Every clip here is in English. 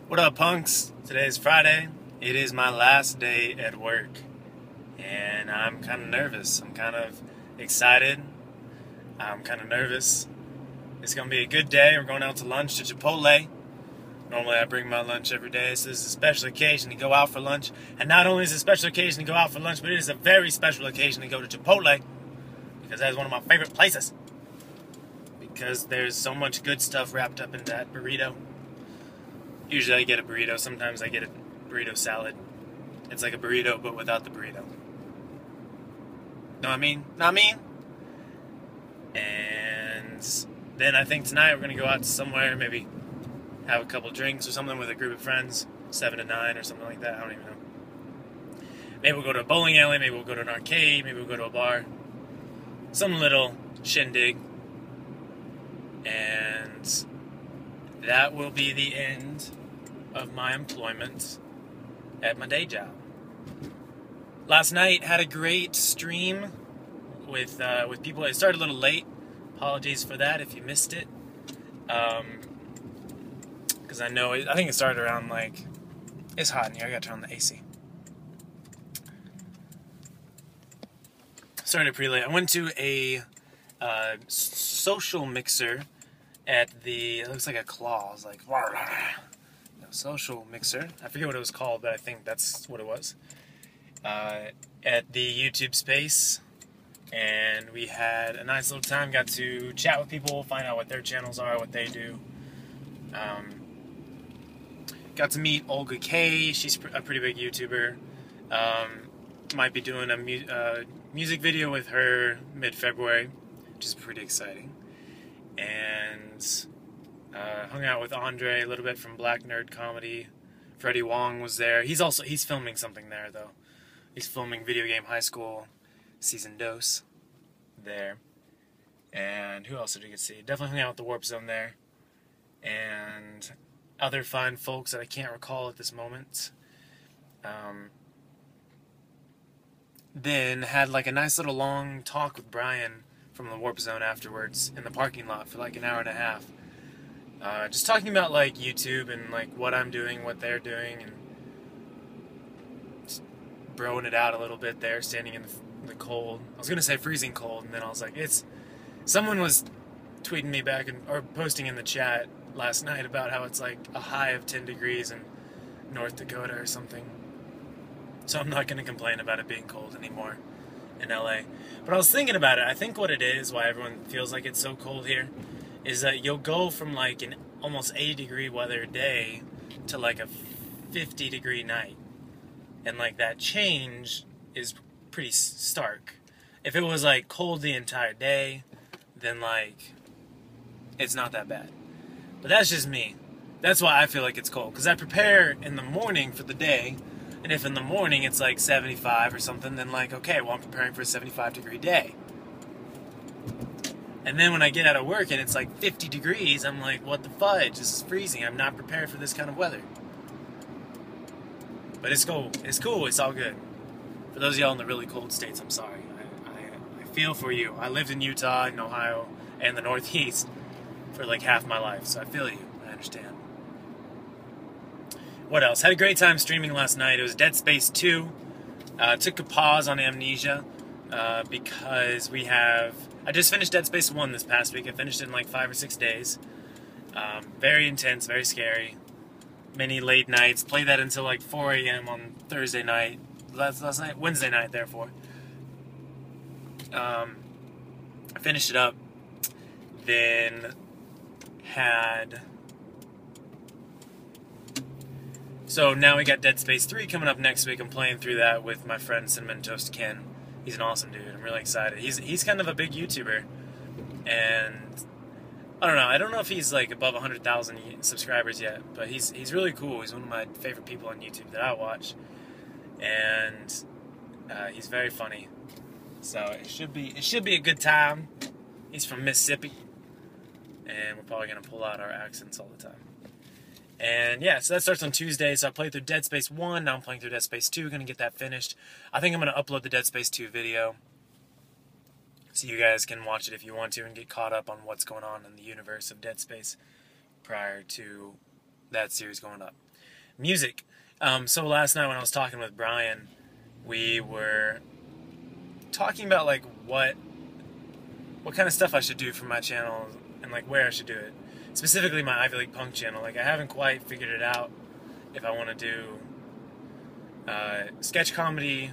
What up, punks? Today is Friday. It is my last day at work, and I'm kind of nervous. I'm kind of excited. I'm kind of nervous. It's going to be a good day. We're going out to lunch to Chipotle. Normally I bring my lunch every day, so this is a special occasion to go out for lunch. And not only is it a special occasion to go out for lunch, but it is a very special occasion to go to Chipotle, because that's one of my favorite places. Because there's so much good stuff wrapped up in that burrito. Usually I get a burrito. Sometimes I get a burrito salad. It's like a burrito, but without the burrito. Know what I mean? Not mean? And then I think tonight we're going to go out somewhere, maybe have a couple drinks or something with a group of friends, 7 to 9 or something like that. I don't even know. Maybe we'll go to a bowling alley, maybe we'll go to an arcade, maybe we'll go to a bar. Some little shindig. And that will be the end of my employment at my day job. Last night had a great stream with people. It started a little late. Apologies for that if you missed it. Because I think it started around it's hot in here. I gotta turn on the AC. Started pretty late. I went to a social mixer at it looks like a claw. It was like, social mixer. I forget what it was called, but I think that's what it was. At the YouTube space. And we had a nice little time. Got to chat with people, find out what their channels are, what they do. Got to meet Olga K. She's a pretty big YouTuber. Might be doing a music video with her mid-February, which is pretty exciting. And hung out with Andre a little bit from Black Nerd Comedy. Freddie Wong was there. He's filming something there though. He's filming Video Game High School Season Dose there. And who else did we get to see? Definitely hung out with the Warp Zone there. And other fine folks that I can't recall at this moment. Then had a nice little long talk with Brian from the Warp Zone afterwards in the parking lot for an hour and a half. Just talking about YouTube and what I'm doing, what they're doing, and just broing it out a little bit there, standing in the cold. I was gonna say freezing cold, and then I was like, someone was tweeting me back or posting in the chat last night about how it's a high of 10 degrees in North Dakota or something. So I'm not gonna complain about it being cold anymore in LA. But I was thinking about it. I think what it is, why everyone feels like it's so cold here, is that you'll go from an almost 80-degree weather day to a 50-degree night. And that change is pretty stark. If it was cold the entire day, then it's not that bad. But that's just me. That's why I feel like it's cold. Because I prepare in the morning for the day, and if in the morning it's 75 or something, then okay, well I'm preparing for a 75-degree day. And then when I get out of work and it's 50 degrees, I'm like, what the fudge? This is freezing. I'm not prepared for this kind of weather. But it's cool. It's cool. It's all good. For those of y'all in the really cold states, I'm sorry. I feel for you. I lived in Utah and Ohio and the Northeast for half my life, so I feel you. I understand. What else? Had a great time streaming last night. It was Dead Space 2. Took a pause on Amnesia because I just finished Dead Space 1 this past week. I finished it in 5 or 6 days. Very intense, very scary. Many late nights. Played that until 4 a.m. on Thursday night. Last night? Wednesday night, therefore. I finished it up. Then had... So now we got Dead Space 3 coming up next week. I'm playing through that with my friend Cinnamon Toast Ken. He's an awesome dude. I'm really excited. He's kind of a big YouTuber. And I don't know if he's above 100,000 subscribers yet, but he's really cool. He's one of my favorite people on YouTube that I watch. And he's very funny. So it should be a good time. He's from Mississippi. And we're probably gonna pull out our accents all the time. And yeah, so that starts on Tuesday. So I played through Dead Space 1, now I'm playing through Dead Space 2, gonna get that finished. I think I'm gonna upload the Dead Space 2 video, so you guys can watch it if you want to and get caught up on what's going on in the universe of Dead Space prior to that series going up. music. So last night when I was talking with Brian, we were talking about like what kind of stuff I should do for my channel and like where I should do it. Specifically my Ivy League Punk channel. Like I haven't quite figured it out if I want to do sketch comedy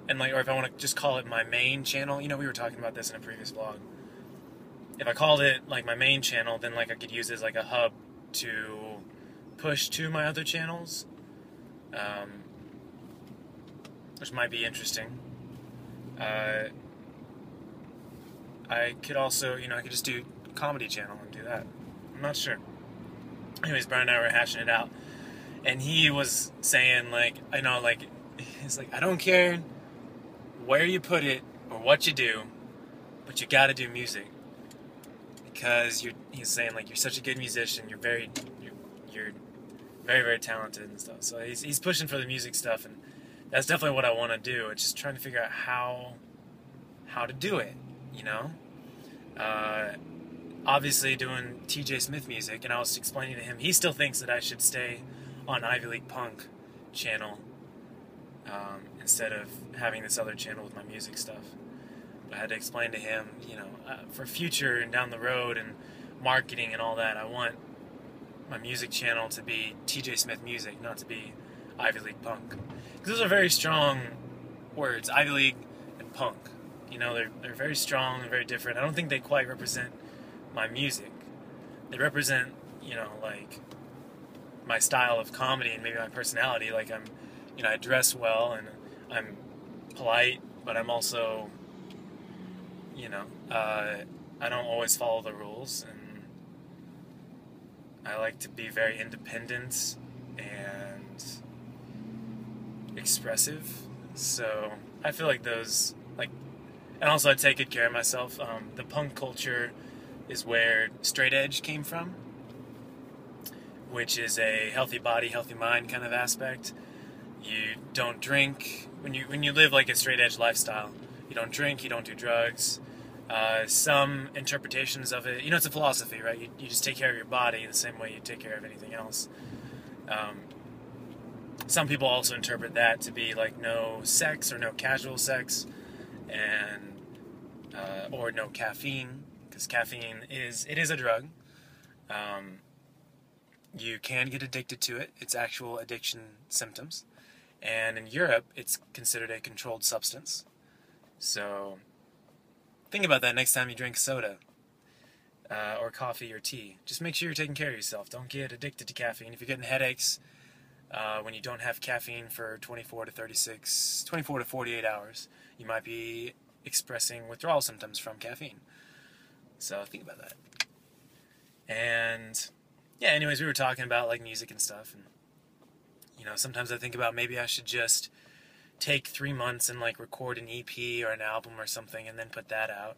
and like, or if I want to just call it my main channel. You know, we were talking about this in a previous vlog. If I called it like my main channel, then like I could use it as like a hub to push to my other channels, which might be interesting. I could also, you know, I could just do comedy channel and do that. I'm not sure. Anyways, Brian and I were hashing it out, and he was saying like, I know, like, he's like, I don't care where you put it or what you do, but you got to do music because he's saying like you're such a good musician, you're very very talented and stuff. So he's pushing for the music stuff, and that's definitely what I want to do. It's just trying to figure out how to do it, you know. Obviously doing TJ Smith music, and I was explaining to him, he still thinks that I should stay on Ivy League Punk channel instead of having this other channel with my music stuff. But I had to explain to him, you know, for future and down the road and marketing and all that, I want my music channel to be TJ Smith Music, not to be Ivy League Punk. Because those are very strong words, Ivy League and punk. You know, they're very strong and very different. I don't think they quite represent my music. They represent, you know, like my style of comedy and maybe my personality. Like you know, I dress well and I'm polite, but I'm also, you know, I don't always follow the rules, and I like to be very independent and expressive. So I feel like those, like, and also I take good care of myself. The punk culture is where straight edge came from, which is a healthy body, healthy mind kind of aspect. You don't drink when you live like a straight edge lifestyle. You don't drink, you don't do drugs. Some interpretations of it, you know, it's a philosophy, right? You just take care of your body the same way you take care of anything else. Some people also interpret that to be like no sex or no casual sex, and or no caffeine, because caffeine is a drug. You can get addicted to it. It's actual addiction symptoms, and in Europe, it's considered a controlled substance. So think about that next time you drink soda or coffee or tea. Just make sure you're taking care of yourself. Don't get addicted to caffeine. If you're getting headaches when you don't have caffeine for 24 to 48 hours, you might be expressing withdrawal symptoms from caffeine. So think about that. And yeah, anyways, we were talking about like music and stuff, and you know, sometimes I think about maybe I should just take 3 months and like record an EP or an album or something and then put that out.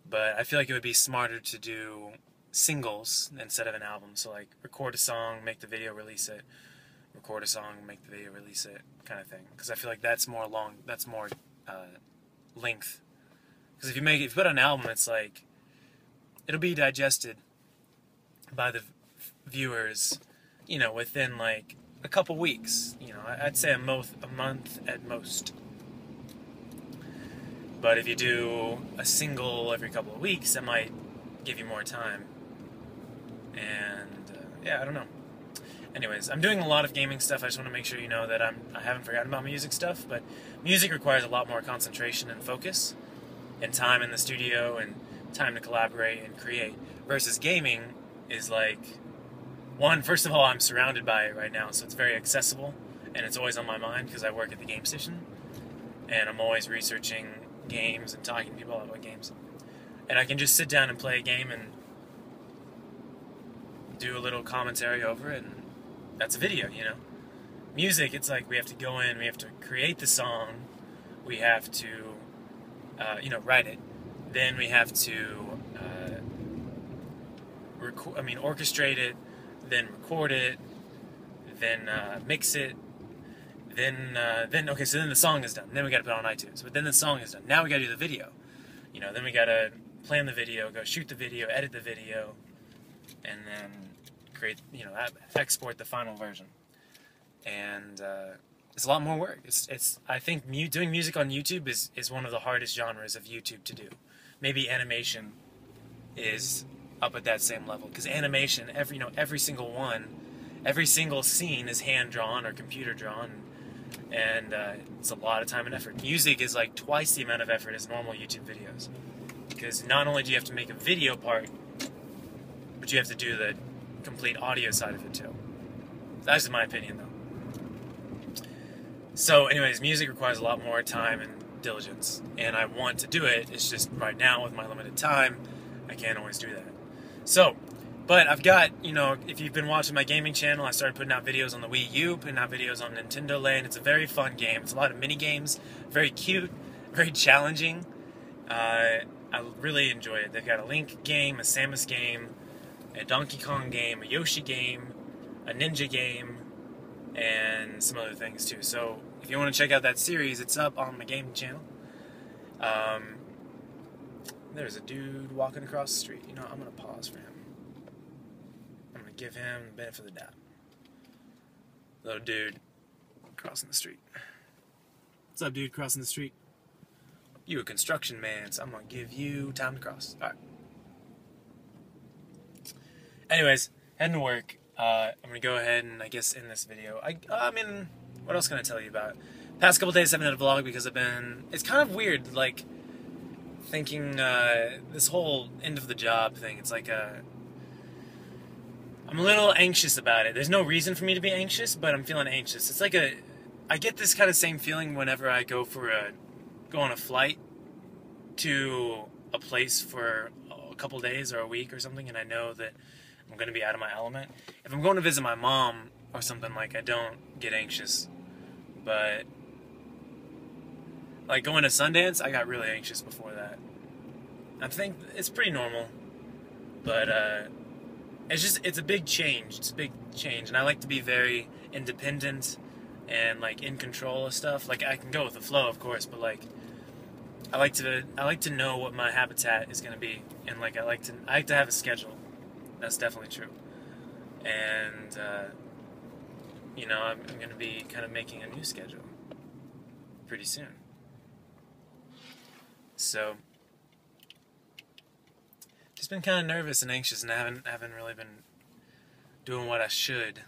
But I feel like it would be smarter to do singles instead of an album. So like record a song, make the video, release it. Record a song, make the video, release it, kind of thing. Because I feel like that's more length. Because if you put out an album, it's like it'll be digested by the viewers, you know, within like a couple weeks. You know, I'd say a month at most. But if you do a single every couple of weeks, that might give you more time. And yeah, I don't know. Anyways, I'm doing a lot of gaming stuff. I just want to make sure you know that I haven't forgotten about music stuff. But music requires a lot more concentration and focus, and time in the studio, and time to collaborate and create. Versus gaming is like, first of all, I'm surrounded by it right now, so it's very accessible, and it's always on my mind because I work at the game station, and I'm always researching games and talking to people about games. And I can just sit down and play a game and do a little commentary over it, and that's a video, you know. Music, it's like we have to go in, we have to create the song, we have to, you know, write it. Then we have to, orchestrate it, then record it, then mix it, then okay, so then the song is done. Then we got to put it on iTunes. But then the song is done. Now we got to do the video. You know, then we got to plan the video, go shoot the video, edit the video, and then create, you know, export the final version. and it's a lot more work. I think doing music on YouTube is one of the hardest genres of YouTube to do. Maybe animation is up at that same level, because animation, every single one, every single scene is hand drawn or computer drawn, and it's a lot of time and effort. Music is like twice the amount of effort as normal YouTube videos, because not only do you have to make a video part, but you have to do the complete audio side of it too. That's my opinion, though. So anyways, music requires a lot more time and diligence, and I want to do it. It's just right now, with my limited time, I can't always do that. So, but I've got, if you've been watching my gaming channel, I started putting out videos on the Wii U, putting out videos on Nintendo Land. It's a very fun game. It's a lot of mini games, very cute, very challenging. I really enjoy it. They've got a Link game, a Samus game, a Donkey Kong game, a Yoshi game, a Ninja game, and some other things too. So if you want to check out that series, it's up on my gaming channel. There's a dude walking across the street. I'm going to pause for him. I'm going to give him the benefit of the doubt. Little dude crossing the street. What's up, dude, crossing the street? You a construction man, so I'm going to give you time to cross. Alright. Anyways, heading to work. I'm going to go ahead and, I guess, end this video. What else can I tell you about? Past couple days I haven't had a vlog because it's kind of weird, like, thinking, this whole end of the job thing. It's like, I'm a little anxious about it. There's no reason for me to be anxious, but I'm feeling anxious. It's like I get this kind of same feeling whenever I go on a flight to a place for a couple days or a week or something, and I know that I'm going to be out of my element. If I'm going to visit my mom or something, like, I don't get anxious. But, like, going to Sundance, I got really anxious before that. I think it's pretty normal. But, it's a big change. It's a big change. And I like to be very independent and, like, in control of stuff. Like, I can go with the flow, of course, but, like, I like to know what my habitat is going to be. And, like, I like to have a schedule. That's definitely true. And, I'm going to be kind of making a new schedule pretty soon. So, just been kind of nervous and anxious, and I haven't really been doing what I should,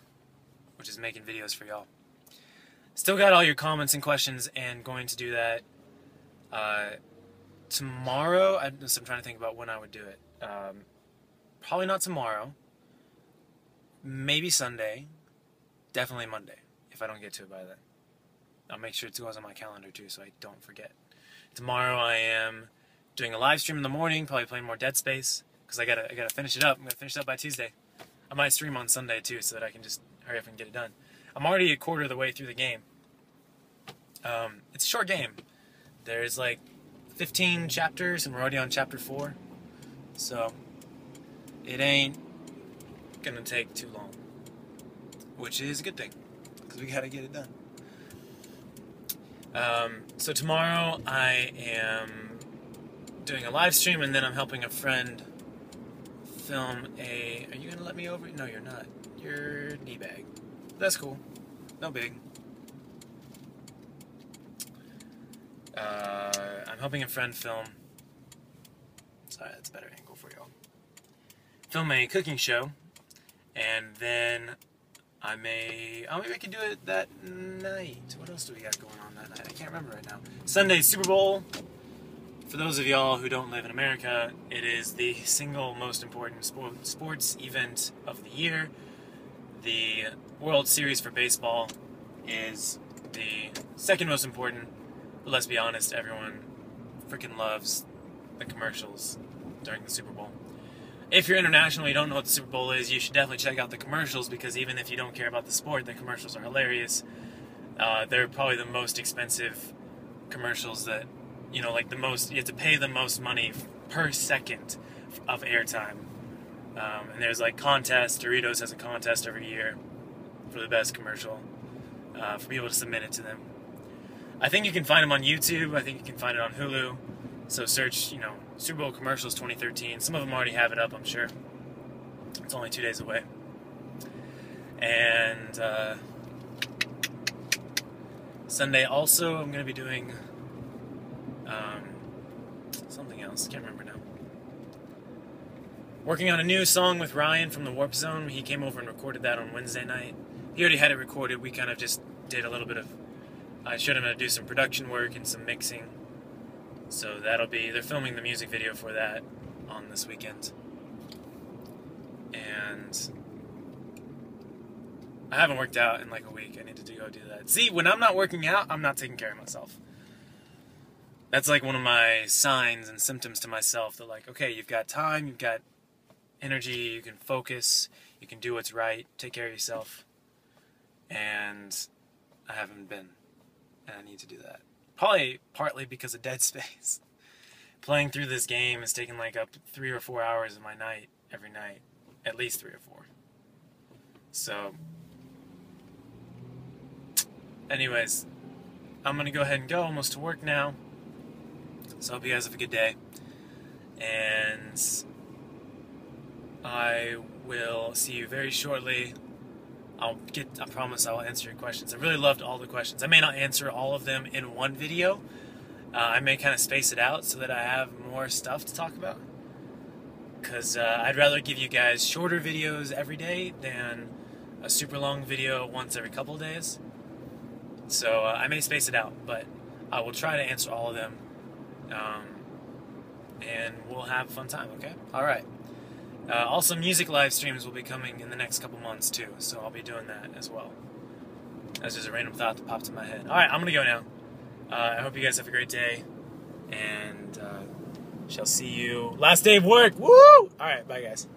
which is making videos for y'all. Still got all your comments and questions, and going to do that tomorrow. I'm trying to think about when I would do it. Probably not tomorrow. Maybe Sunday. Definitely Monday, if I don't get to it by then. I'll make sure it goes on my calendar too, so I don't forget. Tomorrow I am doing a live stream in the morning, probably playing more Dead Space, because I gotta finish it up. I'm gonna finish it up by Tuesday. I might stream on Sunday too, so that I can just hurry up and get it done. I'm already a quarter of the way through the game. It's a short game. There's like 15 chapters, and we're already on chapter 4. So it ain't gonna take too long, which is a good thing, because we gotta get it done. So tomorrow I am doing a live stream, and then I'm helping a friend film a... Are you gonna let me over? No, you're not. You're D-bag. That's cool. No big. I'm helping a friend film... Sorry, that's a better angle for y'all. Film a cooking show, and then maybe I can do it that night. What else do we got going on that night? I can't remember right now. Sunday, Super Bowl. For those of y'all who don't live in America, it is the single most important sports event of the year. The World Series for baseball is the second most important, but let's be honest, everyone freaking loves the commercials during the Super Bowl. If you're international and you don't know what the Super Bowl is, you should definitely check out the commercials, because even if you don't care about the sport, the commercials are hilarious. They're probably the most expensive commercials that, like the most, you have to pay the most money per second of airtime. And there's like contests. Doritos has a contest every year for the best commercial, for people to submit it to them. I think you can find them on YouTube. I think you can find it on Hulu. So search, Super Bowl commercials 2013. Some of them already have it up, I'm sure. It's only 2 days away. And Sunday also, I'm going to be doing something else. Can't remember now. Working on a new song with Ryan from the Warp Zone. He came over and recorded that on Wednesday night. He already had it recorded. We kind of just did a little bit of... I showed him how to do some production work and some mixing. So that'll be... They're filming the music video for that on this weekend. And I haven't worked out in like a week. I need to go do that. See, when I'm not working out, I'm not taking care of myself. That's like one of my signs and symptoms to myself that like, okay, you've got time, you've got energy, you can focus, you can do what's right, take care of yourself. And I haven't been. And I need to do that. Probably partly because of Dead Space. Playing through this game is taking like up to 3 or 4 hours of my night, every night. At least 3 or 4. So, anyways, I'm going to go ahead and go almost to work now. So I hope you guys have a good day. And I will see you very shortly. I promise I will answer your questions. I really loved all the questions. I may not answer all of them in one video. I may kind of space it out so that I have more stuff to talk about. Because I'd rather give you guys shorter videos every day than a super long video once every couple days. So I may space it out, but I will try to answer all of them. And we'll have a fun time, okay? Alright. Also, music live streams will be coming in the next couple months, too. So I'll be doing that as well. That's just a random thought that popped in my head. Alright, I'm going to go now. I hope you guys have a great day. And shall see you last day of work. Woo! Alright, bye, guys.